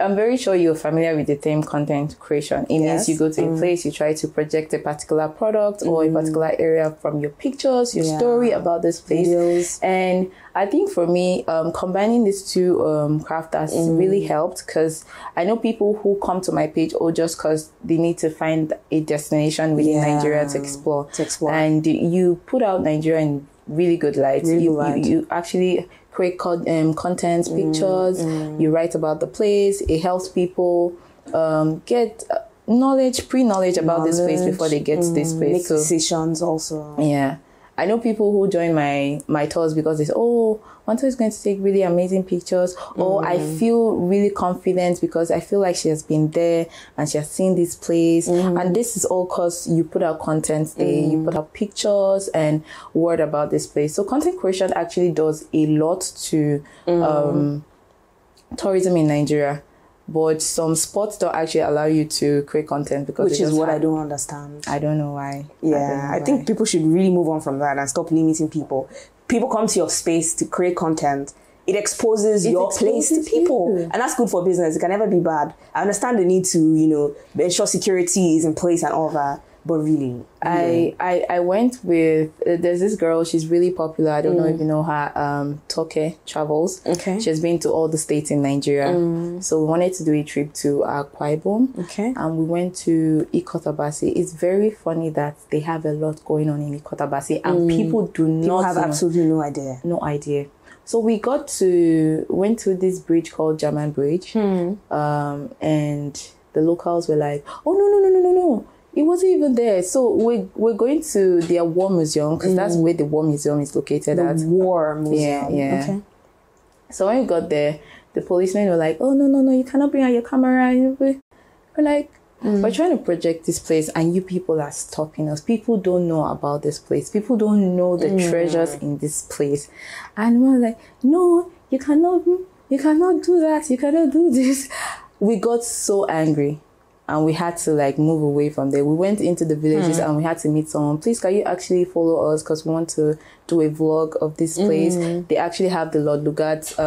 I'm very sure you're familiar with the term content creation. It means you go to a place, you try to project a particular product or a particular area from your pictures, your story about this place. Videos. And I think for me, combining these two craft has really helped, because I know people who come to my page just because they need to find a destination within Nigeria to explore. And you put out Nigeria in really good light. You actually create content, pictures, you write about the place, it helps people get pre-knowledge about this place before they get to this place. Make decisions also. Yeah. I know people who join my tours because they say, Wanta is going to take really amazing pictures. Or I feel really confident because I feel like she has been there and she has seen this place. And this is all because you put out content there, you put out pictures and word about this place. So content creation actually does a lot to tourism in Nigeria. But some spots don't actually allow you to create content because which is what I don't understand. I don't know why. Yeah, I think people should really move on from that and stop limiting people. People come to your space to create content. It exposes your place to people. And that's good for business. It can never be bad. I understand the need to, ensure security is in place and all that. But really, I went with, there's this girl, she's really popular. I don't know if you know her, Toke Travels. Okay. She's been to all the states in Nigeria. So we wanted to do a trip to Akwa Ibom. Okay. And we went to Ikotabasi. It's very funny that they have a lot going on in Ikotabasi and people have absolutely no idea. No idea. So we went to this bridge called German Bridge. And the locals were like, oh, no. It wasn't even there. So we're going to their war museum because that's where the war museum is located at. War museum. Yeah. Okay. So when we got there, the policemen were like, oh, no, you cannot bring out your camera. We're like, we're trying to project this place and you people are stopping us. People don't know about this place. People don't know the treasures in this place. And we're like, no, you cannot do that. You cannot do this. We got so angry. And we had to move away from there. We went into the villages and we had to meet someone. Please, can you actually follow us? Because we want to do a vlog of this place. They actually have the Lord Lugard's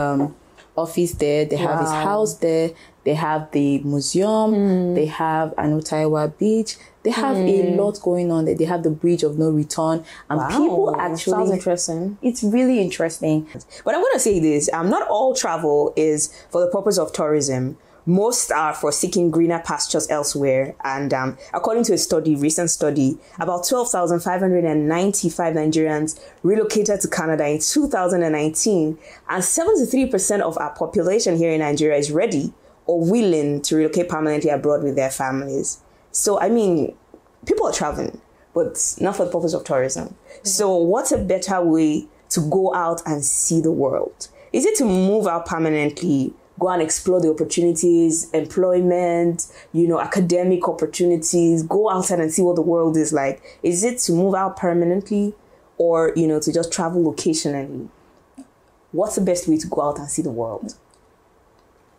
office there. They have his house there. They have the museum. They have Anutaiwa Beach. They have a lot going on there. They have the Bridge of No Return. And people actually... Sounds interesting. It's really interesting. But I'm going to say this. Not all travel is for the purpose of tourism. Most are for seeking greener pastures elsewhere. And according to a recent study, about 12,595 Nigerians relocated to Canada in 2019. And 73% of our population here in Nigeria is ready or willing to relocate permanently abroad with their families. So, I mean, people are traveling, but not for the purpose of tourism. So what's a better way to go out and see the world? Is it to move out permanently, go and explore the opportunities, employment, academic opportunities, go outside and see what the world is like? Is it to move out permanently or, to just travel occasionally? What's the best way to go out and see the world?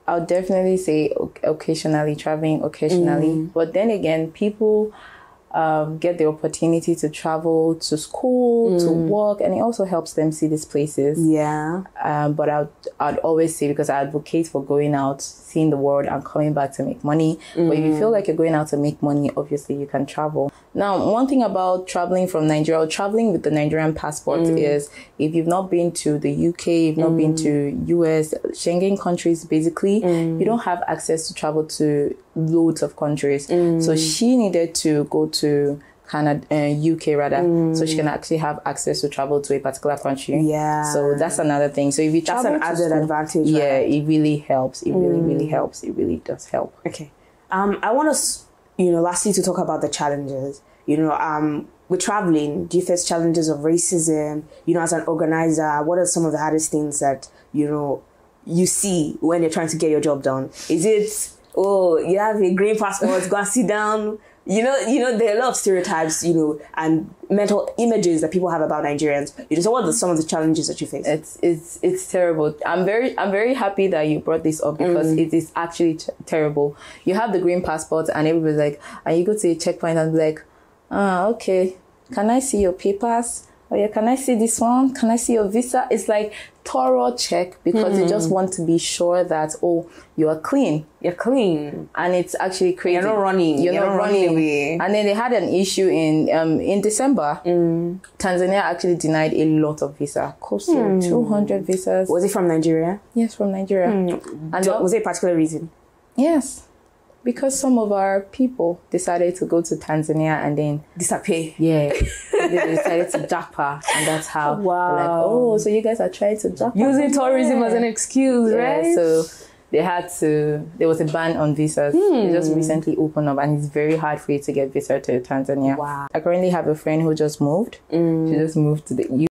I would definitely say occasionally, traveling occasionally. But then again, people get the opportunity to travel to school, to work, and it also helps them see these places. Yeah. But I'd always say, because I advocate for going out, seeing the world and coming back to make money. But if you feel like you're going out to make money, obviously you can travel. Now, one thing about traveling from Nigeria, or traveling with the Nigerian passport is, if you've not been to the UK, you've not been to US, Schengen countries, basically, you don't have access to travel to loads of countries. So she needed to go to Canada, UK rather, so she can actually have access to travel to a particular country. Yeah. So that's another thing. So if you travel, that's an added advantage. Yeah, right? It really helps. It really helps. It really does help. Okay. I want us, lastly, to talk about the challenges. With traveling, do you face challenges of racism? As an organizer, what are some of the hardest things that you see when you're trying to get your job done? Is it, you have a green passport, go and sit down? There are a lot of stereotypes, and mental images that people have about Nigerians. So what are some of the challenges that you face? It's terrible. I'm very happy that you brought this up, because it is actually terrible. You have the green passport and everybody's like, and you go to a checkpoint and be like, okay, can I see your papers? oh yeah, can I see this one? Can I see your visa? It's like thorough check because they just want to be sure that, oh, you are clean. You're clean. And it's actually crazy. You're not running. You're not running away. And then they had an issue in December. Tanzania actually denied a lot of visa. Close to 200 visas. Was it from Nigeria? Yes, from Nigeria. And Was it a particular reason? Yes. Because some of our people decided to go to Tanzania and then disappear. Yeah. They decided to japa. And that's how they're like, oh, so you guys are trying to japa. Using tourism as an excuse, right? So they had to, there was a ban on visas. It just recently opened up and it's very hard for you to get visa to Tanzania. Wow. I currently have a friend who just moved. She just moved to the